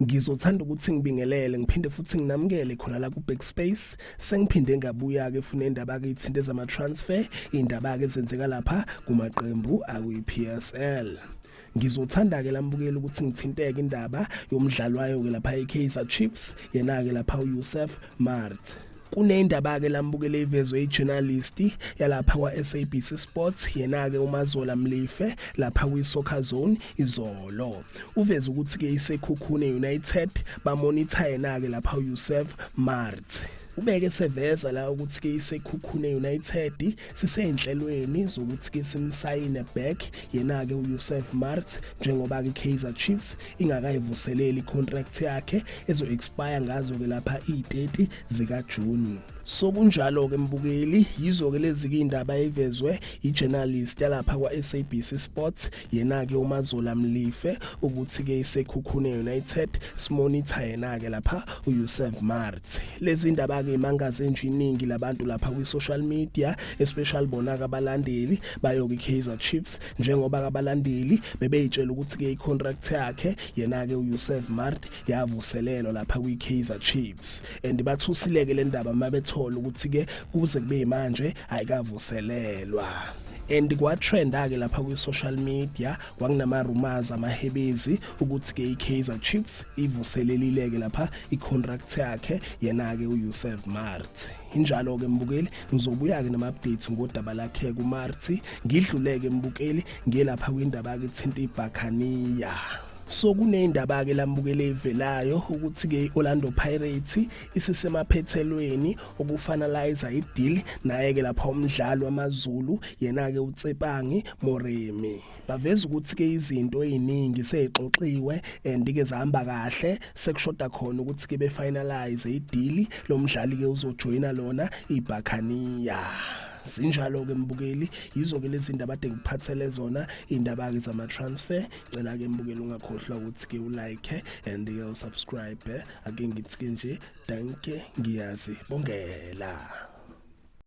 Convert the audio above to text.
Ngizothanda ukuthi ngibingelele ngiphinde futhi nginamukele khona la ku Backspace. Sengiphinde ngabuya ke funa indaba ke ithinte zama transfer, indaba ke ezenzeka lapha kumaqembu akuyi-PSL. Ngizothanda ke lambukeli ukuthi ngithinteke indaba yomdlalwayo ke lapha eKaizer Chiefs, yena ke lapha uYusuf Maart. Kunendaba ke lambukele ivezwe ijournalist yalapha kwa-SABC Sports, yena ke uMazola Mlife lapha kwi-Soccer Zone izolo. Uveza ukuthi ke isekhukhune United bamonitor yena ke lapha uYusuf Maart. Ubeke seveza la ukuthi ke isekhukhune United sisenhlelweni zokuthi ke simsayine back yena ke uYusuf Maart njengoba ke Kaizer Chiefs ingakayivuseleli contract yakhe ezo expire ngazo ke lapha i30 zika June. So kunjalo ke mbukeli, yizo ke lezi ke indaba evezwe ijournalist yalapha kwa-SABC Sports, yena ke uMazola Mlife ukuthi ke isekhukhune United simonitor yena ke lapha uYusuf Maart. Lezi indaba ke imangaze nje iningi labantu lapha kwi-social media, especially bona abalandeli bayo ke Kaizer Chiefs, njengoba abalandeli bebeyitshela ukuthi ke i-contract yakhe yena ke uYusuf Maart yavuselelwa lapha kwi-Kaizer Chiefs, and bathusile ke le ndaba mabethola ukuthi ke kuze kube manje ayikavuselelwa. And kwatrenda ke lapha kwi-social media kwakunama rumors amahebezi ukuthi ke iKaizer Chiefs ivuselelile ke lapha i-contract yakhe yena ke uYusuf Maart. Injalo ke mbukeli, ngizobuya ke nama-updates ngodaba lakhe kuMaart, ngidluleke mbukeli ngelapha kwindaba ke thinta iBhakaniya. So kunendaba ke lambukele evelayo ukuthi ke Orlando Pirates isisemaphethelweni okufinalize ideal naye ke lapha umdlalo wamaZulu yena ke uTsepangi Moremi. Baveza ukuthi ke izinto eziningi sezixoxiwe and ke zihamba kahle, sekushoda khona ukuthi ke befinalize ideal lomdlali ke uzojoina lona iBhakaniya. Sinjalo ke mbukeli, yizo ke lezi indaba ade ngiphathele zona, indaba ke zama transfer. Cela ke mbukeli ungakhohlwa ukuthi ke ulike and usubscribe. Ake ngithi ke nje danke, ngiyazi bongela.